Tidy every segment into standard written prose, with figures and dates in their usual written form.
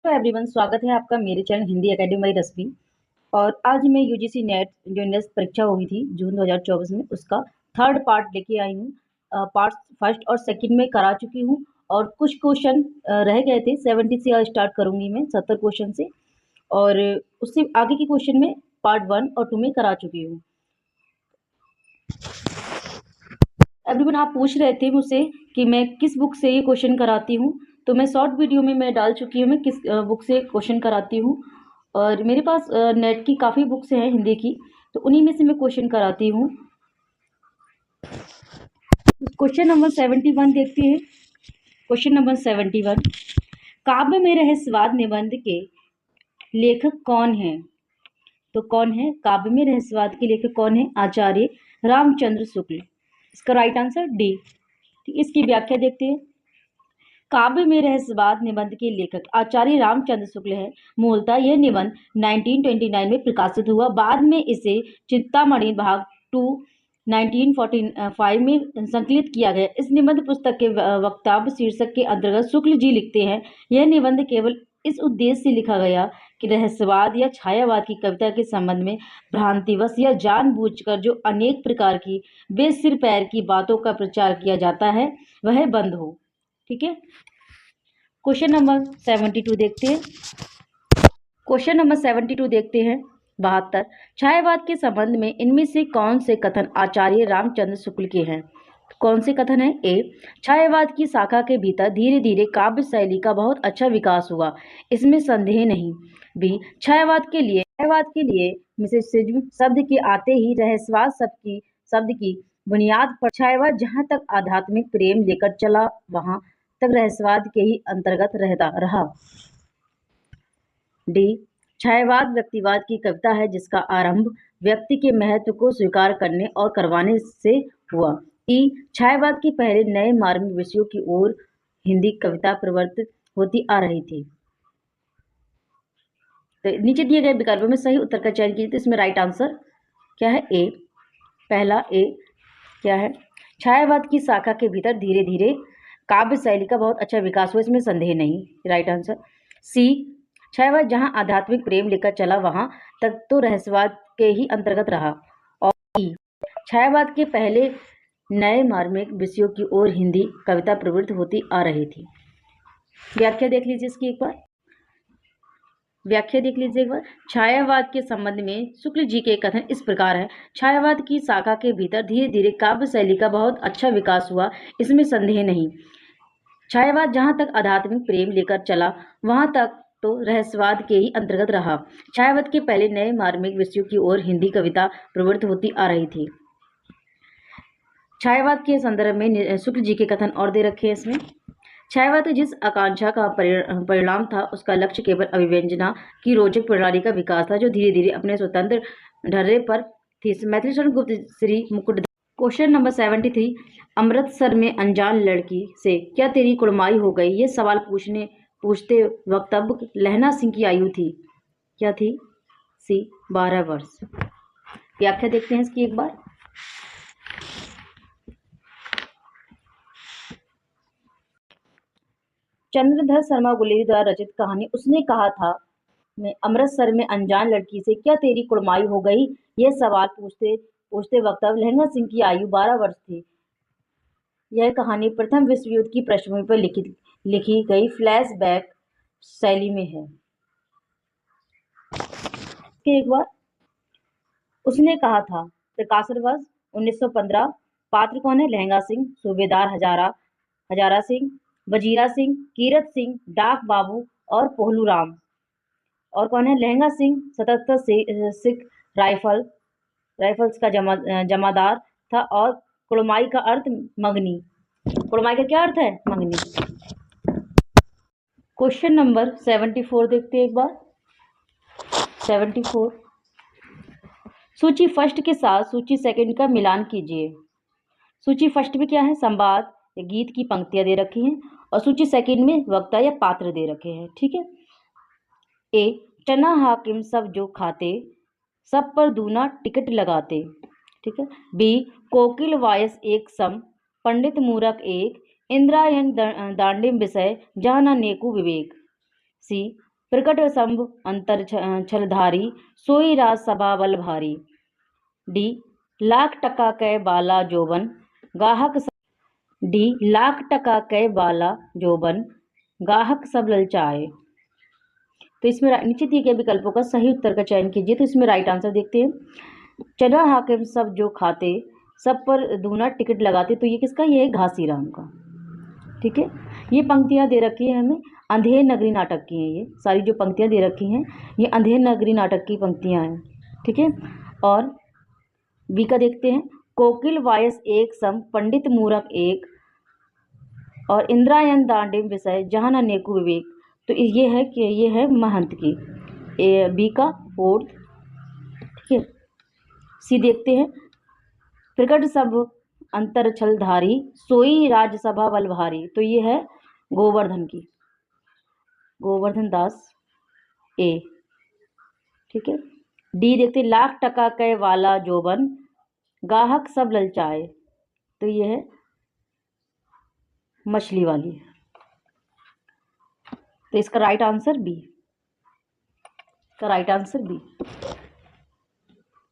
तो एवरीवन, स्वागत है आपका मेरे चैनल हिंदी एकेडमी बाई रश्मि। और आज मैं यूजीसी नेट जो नेक्स्ट परीक्षा हुई थी जून 2024 में, उसका थर्ड पार्ट लेके आई हूँ। पार्ट फर्स्ट और सेकंड में करा चुकी हूँ और कुछ क्वेश्चन रह गए थे। 70 से स्टार्ट करूँगी मैं, 70 क्वेश्चन से, और उससे आगे के क्वेश्चन में पार्ट 1 और 2 में करा चुकी हूँ। एवरीवन, आप पूछ रहे थे मुझसे कि मैं किस बुक से ये क्वेश्चन कराती हूँ, तो मैं शॉर्ट वीडियो में मैं डाल चुकी हूँ मैं किस बुक से क्वेश्चन कराती हूँ। और मेरे पास नेट की काफ़ी बुक्स हैं हिंदी की, तो उन्हीं में से मैं क्वेश्चन कराती हूँ। क्वेश्चन नंबर 71 देखते हैं। क्वेश्चन नंबर 71, काव्य में रहस्यवाद निबंध के लेखक कौन है? तो कौन है काव्य में रहस्यवाद के लेखक? कौन है? आचार्य रामचंद्र शुक्ल। इसका राइट आंसर डी। इसकी व्याख्या देखते हैं। काव्य में रहस्यवाद निबंध के लेखक आचार्य रामचंद्र शुक्ल है। मूलतः यह निबंध 1929 में प्रकाशित हुआ। बाद में इसे चिंतामणि भाग 2 1945 में संकलित किया गया। इस निबंध पुस्तक के वक्तव्य शीर्षक के अंतर्गत शुक्ल जी लिखते हैं, यह निबंध केवल इस उद्देश्य से लिखा गया कि रहस्यवाद या छायावाद की कविता के संबंध में भ्रांतिवश या जानबूझकर जो अनेक प्रकार की बेसिर पैर की बातों का प्रचार किया जाता है वह बंद हो। ठीक है। क्वेश्चन नंबर 72 देखते हैं। क्वेश्चन नंबर 72 देखते हैं। 72, छायावाद के संबंध में इनमें से कौन से कथन आचार्य रामचंद्र शुक्ल के हैं? कौन से कथन है? ए, छायावाद की शाखा के भीतर धीरे धीरे काव्य शैली का बहुत अच्छा विकास हुआ, इसमें संदेह नहीं। बी, छायावाद के लिए मिस्टिसिज्म शब्द के आते ही रहस्यवाद शब्द की बुनियाद पर छायावाद जहाँ तक आध्यात्मिक प्रेम लेकर चला वहां तक रहस्यवाद के ही अंतर्गत रहता रहा। डी, छायावाद व्यक्तिवाद की कविता है जिसका आरंभ व्यक्ति के महत्व को स्वीकार करने और करवाने से हुआ। ई, छायावाद के पहले नए मार्मिक विषयों की ओर हिंदी कविता प्रवर्तित होती आ रही थी। तो नीचे दिए गए विकल्पों में सही उत्तर का चयन कीजिए। तो इसमें राइट आंसर क्या है? ए, पहला ए क्या है? छायावाद की शाखा के भीतर धीरे धीरे काव्य शैली का बहुत अच्छा विकास हुआ, इसमें संदेह नहीं। Right answer. सी, छायावाद जहां आध्यात्मिक प्रेम लेकर चला वहां तक तो रहस्यवाद के ही अंतर्गत रहा। और ई, छायावाद के पहले नए मार्मिक विषयों की ओर हिंदी कविता प्रवृत्त होती आ रही थी। व्याख्या देख लीजिए इसकी एक बार। व्याख्या देख लीजिए एक बार। छायावाद के संबंध में शुक्ल जी के कथन इस प्रकार है। छायावाद की शाखा के भीतर धीरे धीरे काव्य शैली का बहुत अच्छा विकास हुआ, इसमें संदेह नहीं। छायावाद जहां तक आध्यात्मिक प्रेम लेकर चला वहां तक तो रहस्यवाद के ही अंतर्गत रहा। छायावाद के पहले नए मार्मिक विषयों की ओर हिंदी कविता प्रवृत्त होती आ रही थी। छायावाद के संदर्भ में शुक्ल जी के कथन और दे रखे हैं इसमें। छायावाद जिस आकांक्षा का परिणाम था उसका लक्ष्य केवल अभिव्यंजना की रोचक प्रणाली का विकास था जो धीरे धीरे अपने स्वतंत्र ढर्रे पर थी। मैथिली गुप्त श्री मुकुट। क्वेश्चन नंबर 73, अमृतसर में अनजान लड़की से क्या तेरी कुड़माई हो गई? ये सवाल पूछते वक्त तब लहना सिंह की आयु थी क्या थी? सी, 12 वर्ष। व्याख्या देखते हैं इसकी एक बार। चंद्रधर शर्मा गुलेरी द्वारा रचित कहानी उसने कहा था में अमृतसर में अनजान लड़की से क्या तेरी कुड़माई हो गई? यह सवाल पूछते वक्त लहंगा सिंह की आयु 12 वर्ष थी। यह कहानी प्रथम विश्व युद्ध की पृष्ठभूमि पर लिखी गई फ्लैशबैक शैली में है। एक बार उसने कहा था, प्रकाशन वर्ष 1915। पात्र कौन है? लहंगा सिंह, सूबेदार हजारा सिंह, वजीरा सिंह, कीरत सिंह, डाक बाबू और पोहलू राम। और कौन है? लहंगा सिंह 77 सिख राइफल्स का जमादार था। और कुड़माई का अर्थ मंगनी। कुड़माई का क्या अर्थ है? मंगनी। क्वेश्चन नंबर 74 देखते हैं एक बार। 74, सूची फर्स्ट के साथ सूची सेकंड का मिलान कीजिए। सूची फर्स्ट में क्या है? संवाद या गीत की पंक्तियां दे रखी हैं और सूची सेकंड में वक्ता या पात्र दे रखे हैं। ठीक है। ए, चना हाकिम सब जो खाते सब पर दूना टिकट लगाते। ठीक है। बी, कोकिल वायस एक सम पंडित मूरख एक इंद्रायण दांडिम विषय जाना नेकु विवेक। सी, प्रकट संभ अंतर छलधारी, सोई राज सभा बल भारी। डी लाख टका कै बाला जोबन, गाहक डी लाख टका कै बाला जोबन, गाहक सब ललचाए। तो इसमें नीचे दिए गए विकल्पों का सही उत्तर का चयन कीजिए। तो इसमें राइट आंसर देखते हैं, चना हाकिम सब जो खाते, सब पर दूना टिकट लगाते। तो ये किसका, ये है घासीराम का। ठीक है, ये पंक्तियां दे रखी है हमें, अंधेर नगरी नाटक की हैं। ये सारी जो पंक्तियां दे रखी हैं ये अंधेर नगरी नाटक की पंक्तियां हैं। ठीक है, और बी का देखते हैं, कोकिल वायस एक सम पंडित मूरख एक, और इंद्रायण दांडिम विषय जहां न नेकु विवेक। तो ये है कि ये है महंत की, बी का फोर्थ। ठीक है, सी देखते हैं, प्रकट सब अंतर छलधारी, सोई राज्यसभा बल भारी। तो ये है गोवर्धन की, गोवर्धन दास ए। ठीक है, डी देखते हैं, लाख टका कै वाला जोबन, गाहक सब ललचाए। तो ये है मछली वाली। तो इसका राइट आंसर बी, इसका राइट आंसर बी।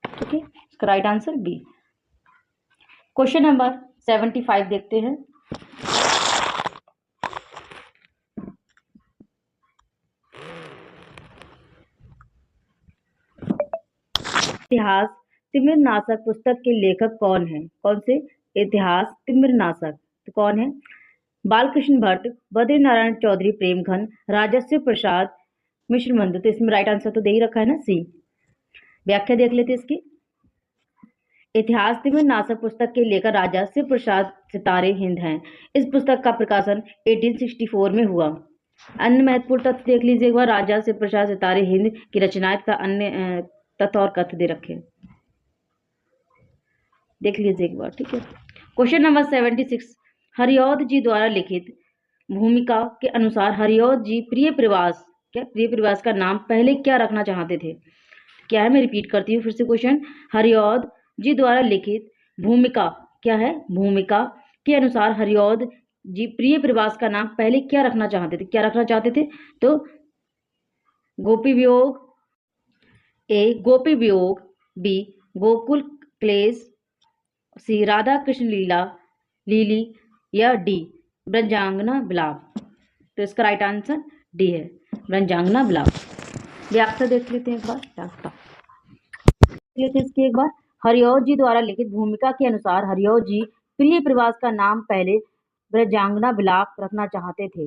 ठीक है, इसका right answer B. Question number 75 देखते हैं। इतिहास तिमिरनाशक पुस्तक के लेखक कौन है? कौन से? इतिहास तिमिरनाशक। तो कौन है? बालकृष्ण भट्ट, बद्री नारायण चौधरी प्रेमघन, राजस्व प्रसाद मिश्र मंद। तो इसमें राइट आंसर तो दे ही रखा है ना, सी। व्याख्या देख लेते इसकी। इतिहास तिमिरनाशक पुस्तक के लेखक राजा शिव प्रसाद सितारे हिंद हैं। इस पुस्तक का प्रकाशन 1864 में हुआ। अन्य महत्वपूर्ण तथ्य देख लीजिए एक बार, राजा शिव प्रसाद सितारे हिंद की रचनाएं तथा अन्य तथ्य और कथ्य दे रखे, देख लीजिए एक बार। ठीक है, क्वेश्चन नंबर 76, हरिऔध जी द्वारा लिखित भूमिका के अनुसार हरिऔध जी प्रिय प्रवास, क्या प्रिय प्रवास का नाम पहले क्या रखना चाहते थे? क्या है, मैं रिपीट करती हूँ फिर से क्वेश्चन। हरिऔध जी द्वारा लिखित भूमिका, क्या है, भूमिका के अनुसार हरिऔध जी प्रिय प्रवास का नाम पहले क्या रखना चाहते थे? क्या रखना चाहते थे? तो गोपी वियोग, ए गोपी वियोग, बी गोकुल क्लेश, सी राधा कृष्ण लीला लीली, या डी ब्रजांगना विलाप। तो इसका राइट आंसर डी है, ब्रजांगना विलाप। व्याख्या देख लेते हैं एक बार, लेते इसकी एक बार। हरिऔध जी द्वारा लिखित भूमिका के अनुसार हरिऔध जी प्रिय प्रवास का नाम पहले ब्रजांगना विलाप रखना चाहते थे।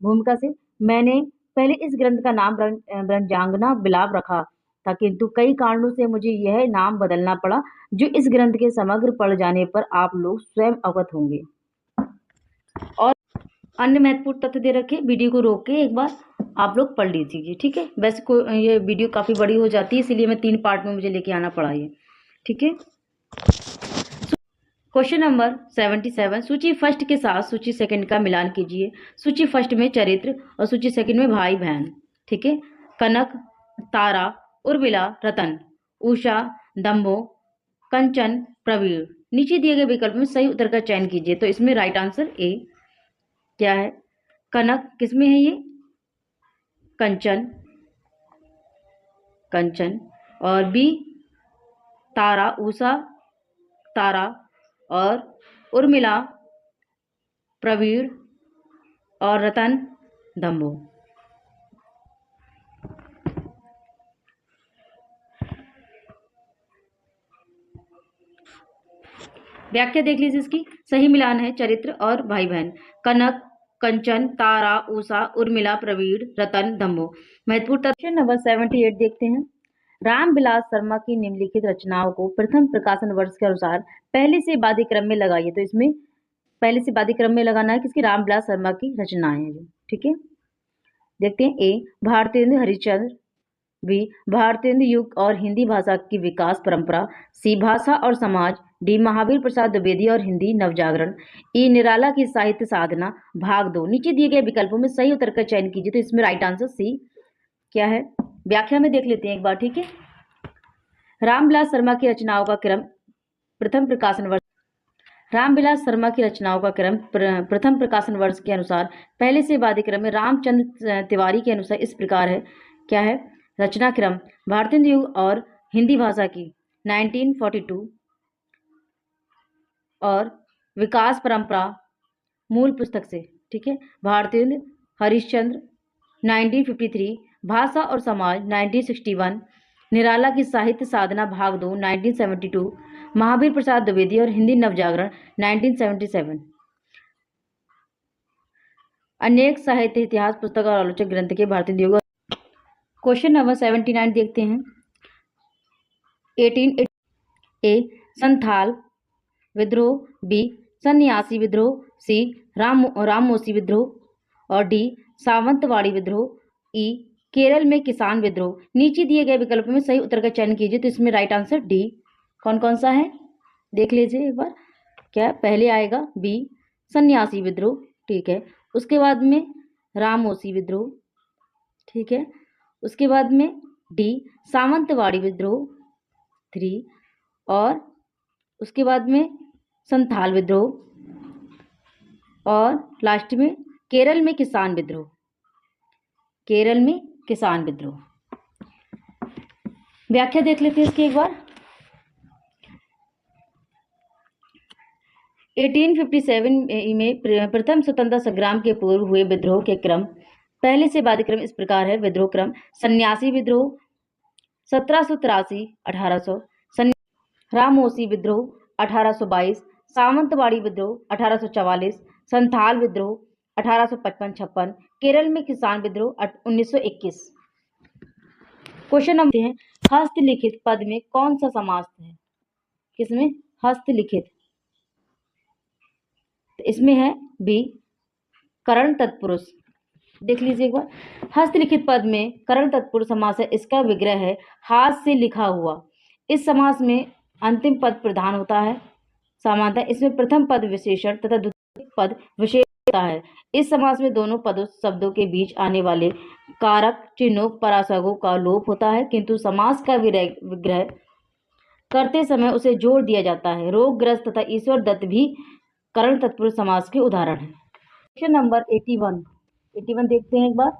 भूमिका से, मैंने पहले इस ग्रंथ का नाम ब्रजांगना विलाप रखा था, किंतु कई कारणों से मुझे यह नाम बदलना पड़ा, जो इस ग्रंथ के समग्र पढ़ जाने पर आप लोग स्वयं अवगत होंगे। और अन्य महत्वपूर्ण तथ्य दे रखे, वीडियो को रोक के एक बार आप लोग पढ़ लीजिए। ठीक है, वैसे ये वीडियो काफ़ी बड़ी हो जाती है, इसीलिए मैं 3 पार्ट में मुझे लेके आना पड़ा ये। ठीक है, क्वेश्चन नंबर 77, सूची फर्स्ट के साथ सूची सेकंड का मिलान कीजिए। सूची फर्स्ट में चरित्र और सूची सेकंड में भाई बहन। ठीक है, कनक, तारा, उर्मिला, रतन, उषा, दम्भो, कंचन, प्रवीण। नीचे दिए गए विकल्प में सही उत्तर का चयन कीजिए। तो इसमें राइट आंसर ए, क्या है, कनक किसमें है, ये कंचन, कंचन, और बी तारा, उषा तारा, और उर्मिला प्रवीण, और रतन दम्भो। व्याख्या देख लीजिए इसकी। सही मिलान है चरित्र और भाई बहन, कनक, कंचन, तारा, उषा, उर्मिला, प्रवीण, रतन, दम्भो। महत्वपूर्ण तथ्य नंबर 78 देखते हैं। रामविलास शर्मा की निम्नलिखित रचनाओं को प्रथम प्रकाशन वर्ष के अनुसार पहले से बादी क्रम में लगाइए। तो इसमें पहले से बादी क्रम में लगाना है किसकी, रामविलास शर्मा की रचनाएं हैं। ठीक है, देखते हैं। ए भारतेंदु हरिश्चंद्र, बी भारतेंदु युग और हिंदी भाषा की विकास परंपरा, सी भाषा और समाज, डी महावीर प्रसाद द्विवेदी और हिंदी नवजागरण, ई निराला की साहित्य साधना भाग 2। नीचे दिए गए विकल्पों में सही उत्तर का चयन कीजिए। तो इसमें राइट आंसर सी, क्या है, व्याख्या में देख लेते हैं एक बार। ठीक है, रामविलास शर्मा की रचनाओं का क्रम प्रथम प्रकाशन वर्ष, रामविलास शर्मा की रचनाओं का क्रम प्रथम प्रकाशन वर्ष के अनुसार पहले से बाद क्रम में रामचंद्र तिवारी के अनुसार इस प्रकार है। क्या है? रचना क्रम भारतीय युग और हिंदी भाषा की 1942 और विकास परंपरा मूल पुस्तक से, ठीक है। भारतीय हरिश्चंद्र 1953, भाषा और समाज 1961, निराला की साहित्य साधना भाग 2 1972, महावीर प्रसाद द्विवेदी और हिंदी नवजागरण 1977। अनेक साहित्य इतिहास पुस्तक और आलोचक ग्रंथ के भारतीय युग। क्वेश्चन नंबर 79 देखते हैं। 18 ए संथाल विद्रोह, बी सन्यासी विद्रोह, सी राममोसी विद्रोह और डी सावंतवाड़ी विद्रोह, ई केरल में किसान विद्रोह। नीचे दिए गए विकल्पों में सही उत्तर का चयन कीजिए। तो इसमें राइट आंसर डी कौन कौन सा है देख लीजिए एक बार। क्या पहले आएगा? बी सन्यासी विद्रोह, ठीक है। उसके बाद में राममोसी विद्रोह, ठीक है। उसके बाद में डी सावंतवाड़ी विद्रोह 3 और उसके बाद में संथाल विद्रोह और लास्ट में केरल में किसान विद्रोह। केरल में किसान विद्रोह। व्याख्या देख लेते हैं इसकी एक बार। 1857 में प्रथम स्वतंत्रता संग्राम के पूर्व हुए विद्रोह के क्रम पहले से बाद क्रम इस प्रकार है। विद्रोह क्रम सन्यासी विद्रोह 1783-1800, राममोसी विद्रोह 1822, सावंतवाड़ी विद्रोह 1844, संथाल विद्रोह 1855-56, केरल में किसान विद्रोह 1921। क्वेश्चन नंबर है, हस्तलिखित पद में कौन सा समास है? किसमें? हस्तलिखित। तो इसमें है बी करण तत्पुरुष। देख लीजिए एक बार। हस्तलिखित पद में करण तत्पुरुष समास है। इसका विग्रह है हाथ से लिखा हुआ। इस समास में अंतिम पद प्रधान होता है। सामान्यतः इसमें प्रथम पद विशेषण तथा द्वितीय पद विशेषण होता है। इस समास में दोनों पदों शब्दों के बीच आने वाले कारक चिन्हों परासर्गों का लोप होता है, किंतु समास का विग्रह करते समय उसे जोड़ दिया जाता है। रोगग्रस्त तथा ईश्वर दत्त भी करण तत्पुरुष समास के उदाहरण हैं। क्वेश्चन नंबर 81 देखते हैं एक बार।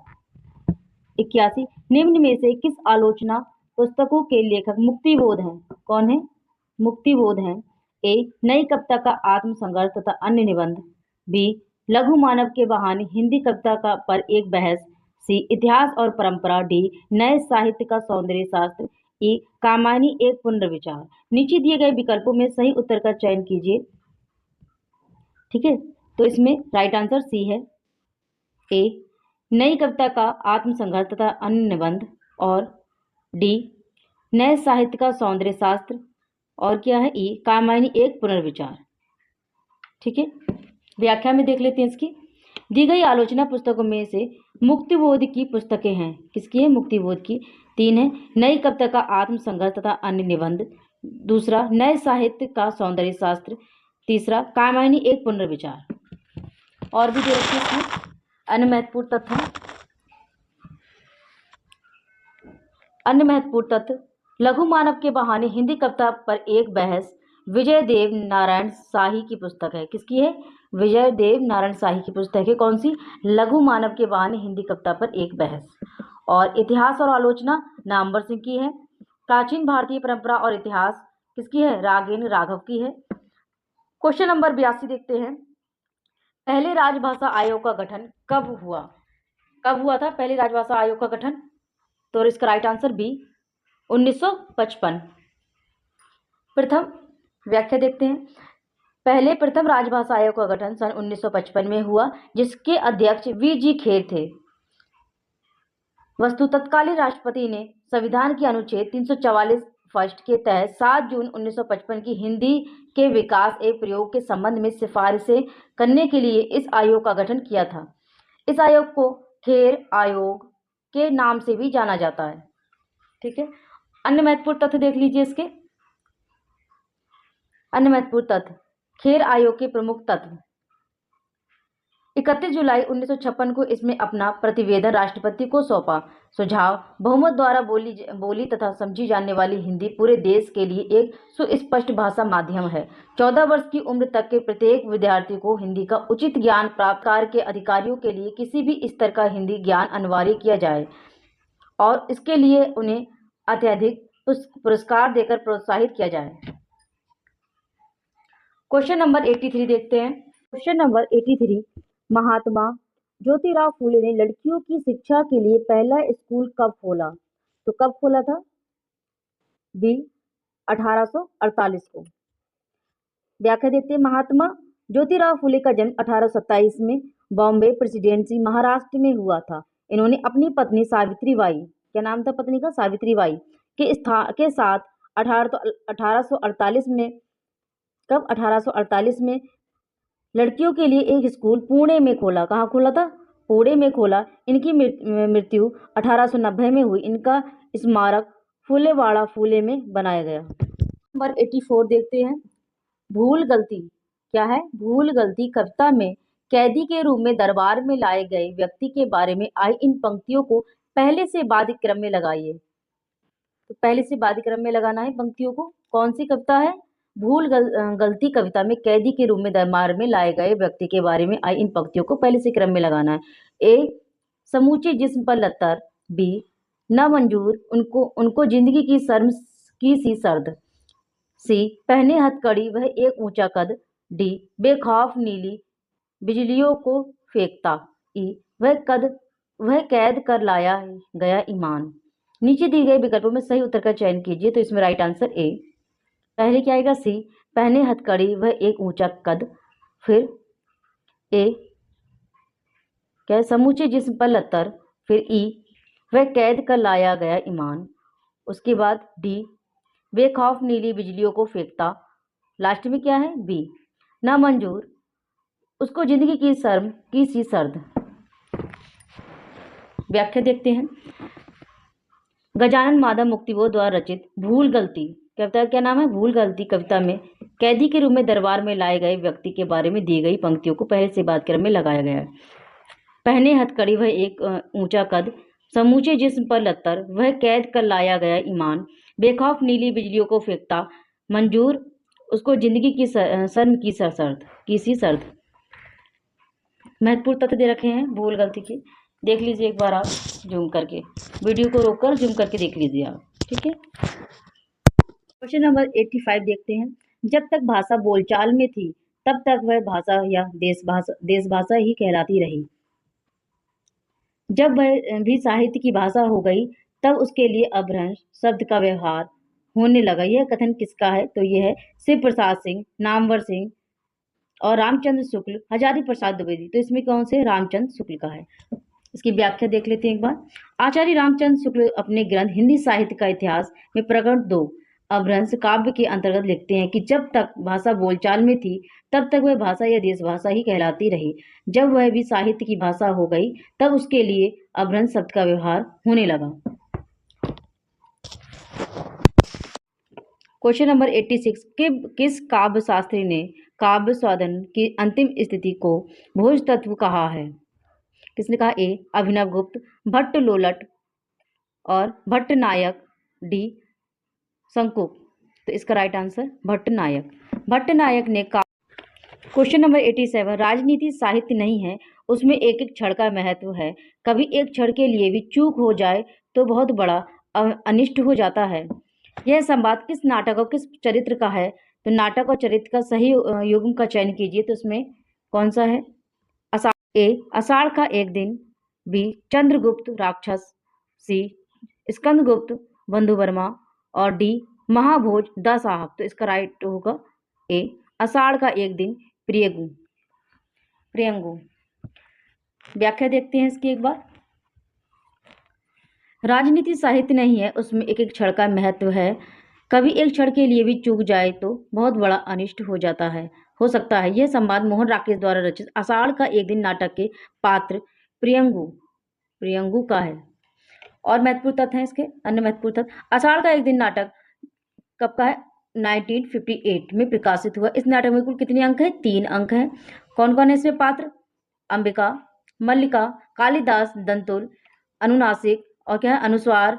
81 निम्न में से किस आलोचना पुस्तकों के लेखक मुक्तिबोध हैं? कौन है? मुक्तिबोध हैं। ए नई कविता का आत्मसंघर्ष तथा अन्य निबंध, बी लघु मानव के बहाने हिंदी कविता का पर एक बहस, सी इतिहास और परंपरा, डी नए साहित्य का सौंदर्य शास्त्र, ई कामायनी एक पुनर्विचार। नीचे दिए गए विकल्पों में सही उत्तर का चयन कीजिए। ठीक है, तो इसमें राइट आंसर सी है। ए नई कविता का आत्मसंघर्ष तथा अन्य निबंध और डी नए साहित्य का सौंदर्य शास्त्र और क्या है? ई कामायनी एक पुनर्विचार। ठीक है, व्याख्या में देख लेते हैं इसकी। दी गई आलोचना पुस्तकों में से मुक्तिबोध की पुस्तकें हैं। किसकी है? मुक्तिबोध की। 3 है नई कविता का आत्मसंघर्ष तथा अन्य निबंध, दूसरा नए साहित्य का सौंदर्य शास्त्र, तीसरा कामायनी एक पुनर्विचार। और भी दे रखिए इसमें अन्य महत्वपूर्ण तथ्य। अन्य महत्वपूर्ण तथ्य लघु मानव के बहाने हिंदी कविता पर एक बहस विजय देव नारायण शाही की पुस्तक है। किसकी है? विजय देव नारायण शाही की पुस्तक है। कौन सी? लघु मानव के बहाने हिंदी कविता पर एक बहस। और इतिहास और आलोचना नामवर सिंह की है। प्राचीन भारतीय परंपरा और इतिहास किसकी है? रागेंद्र राघव की है। क्वेश्चन नंबर 82 देखते हैं। पहले राजभाषा आयोग का गठन कब हुआ? कब हुआ था पहले राजभाषा आयोग का गठन? तो इसका राइट आंसर बी 1955। प्रथम व्याख्या देखते हैं। पहले प्रथम राजभाषा आयोग का गठन सन 1955 में हुआ, जिसके अध्यक्ष वी.जी. खेर थे। वस्तु तत्कालीन राष्ट्रपति ने संविधान के अनुच्छेद 344 फर्स्ट के तहत 7 जून 1955 की हिंदी के विकास एवं प्रयोग के संबंध में सिफारिशें करने के लिए इस आयोग का गठन किया था। इस आयोग को खेर आयोग के नाम से भी जाना जाता है। ठीक है, अन्य महत्वपूर्ण तथ्य देख लीजिए इसके। अन्य महत्वपूर्ण तथ्य खेर आयोग के प्रमुख तत्व। 31 जुलाई 1956 को इसमें अपना प्रतिवेदन राष्ट्रपति को सौंपा। सुझाव: बहुमत द्वारा बोली तथा समझी जाने वाली हिंदी पूरे देश के लिए एक सुस्पष्ट भाषा माध्यम है। 14 वर्ष की उम्र तक के प्रत्येक विद्यार्थी को हिंदी का उचित ज्ञान प्राप्त कर के अधिकारियों के लिए किसी भी स्तर का हिंदी ज्ञान अनिवार्य किया जाए और इसके लिए उन्हें अत्यधिक पुरस्कार देकर प्रोत्साहित किया जाए। क्वेश्चन नंबर 83 देखते हैं। क्वेश्चन नंबर 83, महात्मा ज्योतिराव फूले ने लड़कियों की शिक्षा के लिए पहला स्कूल कब खोला? तो कब खोला था? बी 1848 को। व्याख्या देते हैं। महात्मा ज्योतिराव फूले का जन्म 1827 में बॉम्बे प्रेसिडेंसी महाराष्ट्र में हुआ था। इन्होंने अपनी पत्नी सावित्रीबाई, क्या नाम था पत्नी का? सावित्रीबाई के साथ 1848 में, कब? 1848 में लड़कियों के लिए एक स्कूल पुणे में खोला। कहाँ खोला था? पुणे में खोला। इनकी मृत्यु 1890 में हुई। इनका स्मारक फूलेवाड़ा पुणे में बनाया गया। नंबर 84 देखते हैं। भूल गलती क्या है? भूल गलती कविता में कैदी के रूप में दरबार में लाए गए व्यक्ति के बारे में आई इन पंक्तियों को पहले से बाद क्रम में लगाइए। तो पहले से बाद क्रम में लगाना है पंक्तियों को। कौन सी कविता है? भूल गलती कविता में कैदी के रूप में दरबार में लाए गए व्यक्ति के बारे में आई इन पंक्तियों को पहले से क्रम में लगाना है। ए, समूचे जिस्म पर लतर। बी, न मंजूर उनको जिंदगी की शर्म की सी सर्द। सी, पहने हथकड़ी वह एक ऊंचा कद। डी, बेखौफ नीली बिजलियों को फेंकता। ई, वह कैद कर लाया गया ईमान। नीचे दिए गए विकल्पों में सही उत्तर का चयन कीजिए। तो इसमें राइट आंसर ए। पहले क्या आएगा? सी, पहने हथकड़ी वह एक ऊंचा कद। फिर ए क्या है? समूचे जिस्म पर लतर। फिर ई, वह कैद कर लाया गया ईमान। उसके बाद डी, बेखौफ नीली बिजलियों को फेंकता। लास्ट में क्या है? बी, ना मंजूर उसको जिंदगी की शर्म की सी सर्द। व्याख्या देखते हैं। गजानन माधव मुक्तिबोध द्वारा रचित भूल गलती कविता, क्या नाम है? भूल गलती कविता में कैदी के रूप में दरबार में लाए गए व्यक्ति के बारे में दी गई पंक्तियों को पहले से बाद क्रम में लगाया गया है। पहने हथकड़ी वह एक ऊंचा कद। समूचे जिस्म पर लतर वह कैद कर लाया गया ईमान। बेखौफ नीली बिजलियों को फेंकता। मंजूर उसको जिंदगी की शर्म की सी सर्द। महत्वपूर्ण तथ्य दे रखे हैं भूल गलती की। देख लीजिए एक बार आप जूम करके, वीडियो को रोककर जूम करके देख लीजिए आप। ठीक है। क्वेश्चन नंबर 85 देखते हैं। जब तक भाषा बोलचाल में थी तब तक वह भाषा या देश भाषा ही कहलाती रही। जब वह भी साहित्य की भाषा हो गई तब उसके लिए अपभ्रंश शब्द का व्यवहार होने लगा। यह कथन किसका है? तो यह है शिव प्रसाद सिंह, नामवर सिंह और रामचंद्र शुक्ल, हजारी प्रसाद द्विवेदी। तो इसमें कौन से? रामचंद्र शुक्ल का है। इसकी व्याख्या देख लेते हैं एक बार। आचार्य रामचंद्र शुक्ल अपने ग्रंथ हिंदी साहित्य का इतिहास में प्रकरण 2 अपभ्रंश काव्य के अंतर्गत लिखते हैं कि जब तक भाषा बोलचाल में थी तब तक वह भाषा या देश भाषा ही कहलाती रही। जब वह भी साहित्य की भाषा हो गई तब उसके लिए अपभ्रंश शब्द का व्यवहार होने लगा। क्वेश्चन नंबर 86, किस काव्य शास्त्री ने काव्य स्वादन की अंतिम स्थिति को भोज तत्व कहा है? किसने कहा? ए, अभिनव गुप्त, भट्ट लोलट और भट्ट नायक। डी, संकुक। तो इसका राइट आंसर भट्ट नायक ने कहा। क्वेश्चन नंबर 87, राजनीति साहित्य नहीं है, उसमें एक एक क्षण का महत्व है। कभी एक क्षण के लिए भी चूक हो जाए तो बहुत बड़ा अनिष्ट हो जाता है। यह संवाद किस नाटक और किस चरित्र का है? तो नाटक और चरित्र का सही युग्म का चयन कीजिए। तो इसमें कौन सा है? ए, आषाढ़ का एक दिन। बी, चंद्रगुप्त राक्षस। सी, स्कंदगुप्त बंधु वर्मा और डी, महाभोज दा साहब। तो इसका राइट होगा ए, आषाढ़ का एक दिन प्रियंगु। व्याख्या देखते हैं इसकी एक बार। राजनीति साहित्य नहीं है, उसमें एक एक क्षण का महत्व है। कभी एक क्षण के लिए भी चूक जाए तो बहुत बड़ा अनिष्ट हो सकता है। यह संवाद मोहन राकेश द्वारा रचित आषाढ़ का एक दिन नाटक के पात्र प्रियंगु का है। और महत्वपूर्ण तथ्य है इसके, अन्य महत्वपूर्ण तथ्य। आषाढ़ का एक दिन नाटक कब का है? 1958 में प्रकाशित हुआ। इस नाटक में कुल कितने अंक हैं? 3 अंक हैं। कौन कौन है इसमें पात्र? अंबिका, मल्लिका, कालिदास, दंतुल, अनुनासिक और क्या है अनुस्वार,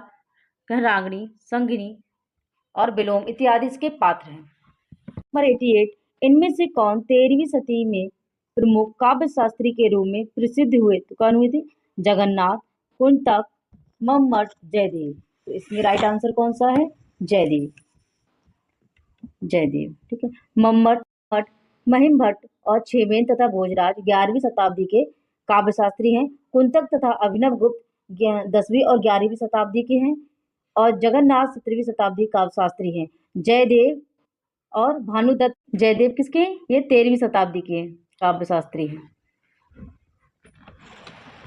क्या है रागनी, संगिनी और विलोम इत्यादि इसके पात्र हैं। नंबर 88, इनमें से कौन 13वीं सदी में प्रमुख काव्य शास्त्री के रूप में प्रसिद्ध हुए? तो कौन हुए थे? जगन्नाथ, कुंतक, मम्मट, जयदेव। तो इसमें राइट आंसर कौन सा है? जयदेव। जयदेव, ठीक है। मम्मट, भट्ट, महिम भट्ट और छेवेन तथा भोजराज 11वीं शताब्दी के काव्य शास्त्री हैं। कुंतक तथा अभिनव गुप्त 10वीं और 11वीं शताब्दी के हैं और जगन्नाथ 17वीं शताब्दी काव्य शास्त्री हैं। जयदेव और भानुदत्त, जयदेव किसके? ये 13वीं शताब्दी के काव्य शास्त्री हैं।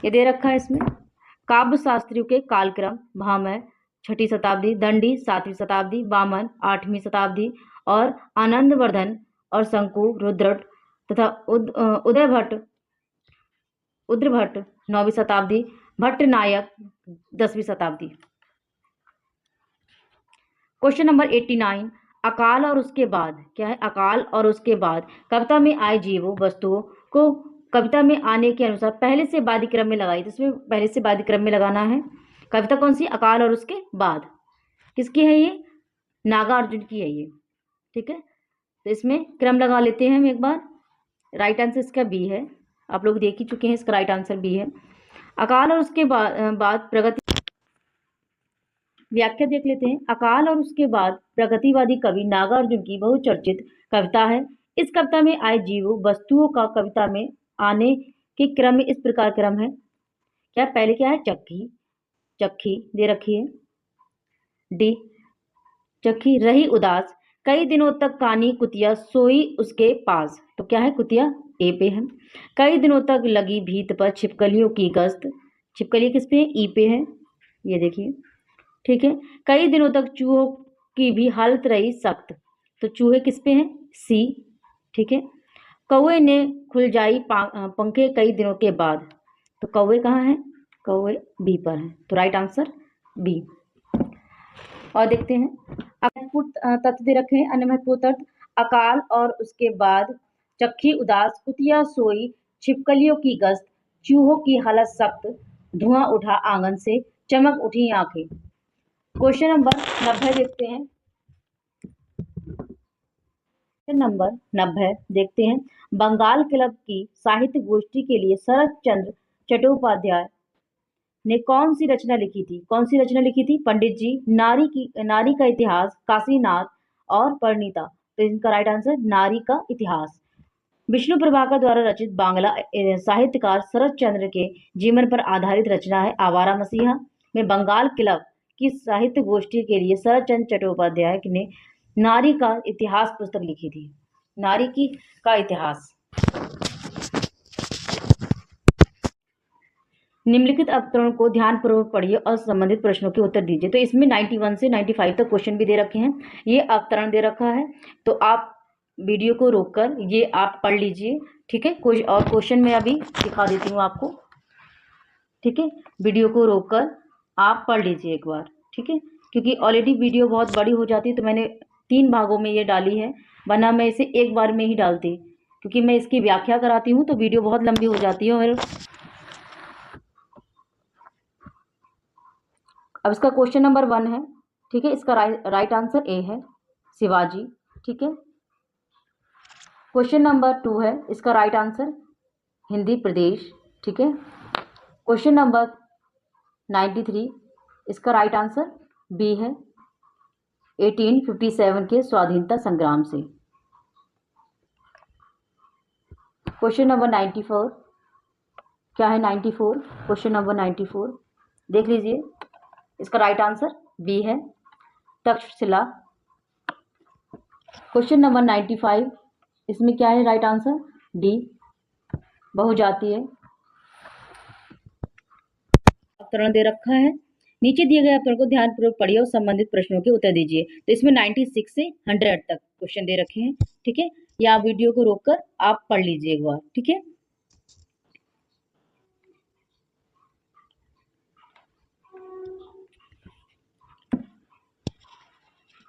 ये दे रखा है इसमें काव्य शास्त्रियों के कालक्रम। भामह 6ठी शताब्दी, दंडी 7वीं शताब्दी, वामन 8वीं शताब्दी और आनंदवर्धन और शंकु, रुद्रट तथा उद्रभट्ट 9वीं शताब्दी, भट्ट नायक 10वीं शताब्दी। क्वेश्चन नंबर 89, अकाल और उसके बाद, क्या है? अकाल और उसके बाद कविता में आए जीवों वस्तुओं को कविता में आने के अनुसार पहले से बादी क्रम में लगाई। तो इसमें पहले से बादी क्रम में लगाना है। कविता कौन सी? अकाल और उसके बाद। किसकी है ये? नागार्जुन की है ये, ठीक है। तो इसमें क्रम लगा लेते हैं हम एक बार। राइट आंसर इसका बी है। आप लोग देख ही चुके हैं, इसका राइट आंसर बी है। अकाल और उसके बाद प्रगति, व्याख्या देख लेते हैं। अकाल और उसके बाद प्रगतिवादी कवि नागार्जुन की बहुचर्चित कविता है। इस कविता में आए जीवों वस्तुओं का कविता में आने के क्रम में इस प्रकार क्रम है। क्या पहले क्या है? चक्की, चक्की दे रखी है डी, चक्की रही उदास, कई दिनों तक कानी कुतिया सोई उसके पास। तो क्या है? कुतिया ए पे है। कई दिनों तक लगी भीत पर छिपकलियों की गश्त, छिपकली किस पे है? ई पे है, ये देखिए, ठीक है। कई दिनों तक चूहों की भी हालत रही सख्त, तो चूहे किस पे हैं? सी, ठीक है। कौवे ने खुलजाई पंखे कई दिनों के बाद, तो कौवे कहाँ हैं? कौवे बी पर हैं, तो राइट आंसर बी। और देखते हैं महत्वपूर्ण तथ्य दे रखे हैं। अन्य महत्वपूर्ण तथ्य, अकाल और उसके बाद चक्की उदास, कुतिया सोई, छिपकलियों की गश्त, चूहों की हालत सख्त, धुआं उठा आंगन से, चमक उठी आंखें। क्वेश्चन नंबर 90 देखते हैं। नंबर 90 देखते हैं। बंगाल क्लब की साहित्य गोष्ठी के लिए शरत चंद्र चट्टोपाध्याय ने कौन सी रचना लिखी थी? कौन सी रचना लिखी थी? पंडित जी, नारी का इतिहास, काशीनाथ और परिणीता। तो इनका राइट आंसर नारी का इतिहास। विष्णु प्रभाकर द्वारा रचित बांग्ला साहित्यकार शरत चंद्र के जीवन पर आधारित रचना है आवारा मसीहा। में बंगाल क्लब की साहित्य गोष्ठी के लिए शरत चंद्र चट्टोपाध्याय ने नारी का इतिहास पुस्तक लिखी थी। नारी की का इतिहास। निम्नलिखित अवतरण को ध्यानपूर्वक पढ़िए और संबंधित प्रश्नों के उत्तर दीजिए। तो इसमें 91 से 95 तक क्वेश्चन भी दे रखे हैं। ये अवतरण दे रखा है, तो आप वीडियो को रोककर ये आप पढ़ लीजिए, ठीक है। कोई और क्वेश्चन मैं अभी दिखा देती हूँ आपको, ठीक है। वीडियो को रोककर आप पढ़ लीजिए एक बार, ठीक है, क्योंकि ऑलरेडी वीडियो बहुत बड़ी हो जाती है, तो मैंने 3 भागों में ये डाली है, वरना मैं इसे एक बार में ही डालती, क्योंकि मैं इसकी व्याख्या कराती हूँ तो वीडियो बहुत लंबी हो जाती है। और अब इसका क्वेश्चन नंबर 1 है, ठीक है। इसका राइट आंसर ए है, शिवाजी, ठीक है। क्वेश्चन नंबर 2 है, इसका राइट आंसर हिंदी प्रदेश, ठीक है। क्वेश्चन नंबर 93, इसका राइट आंसर बी है, 1857 के स्वाधीनता संग्राम से। क्वेश्चन नंबर 94, क्या है? 94, क्वेश्चन नंबर 94 देख लीजिए, इसका राइट आंसर बी है, तक्षशिला। क्वेश्चन नंबर 95, इसमें क्या है राइट आंसर? डी, बहुजातीय। अवतरण दे रखा है, नीचे दिए गए अवतरण को ध्यानपूर्वक पढ़िए और संबंधित प्रश्नों के उत्तर दीजिए। तो इसमें 96 से 100 तक क्वेश्चन दे रखे हैं, ठीक है। या आप वीडियो को रोककर आप पढ़ लीजिए एक बार, ठीक है।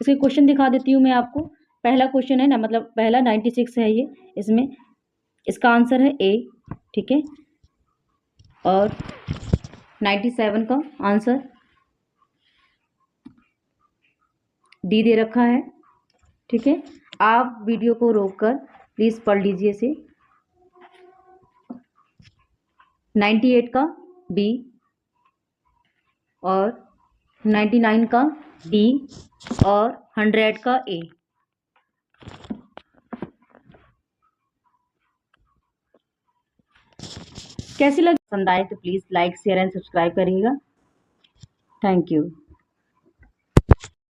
इसके क्वेश्चन दिखा देती हूँ मैं आपको। पहला क्वेश्चन है ना, मतलब पहला 96 है ये, इसमें इसका आंसर है ए, ठीक है। और 97 का आंसर डी दे रखा है। ठीक है, आप वीडियो को रोककर प्लीज़ पढ़ लीजिए इसे। 98 का बी और 99 का डी और 100 का ए। कैसी लगी? पसंद आए तो please like share and subscribe करिएगा। Thank you.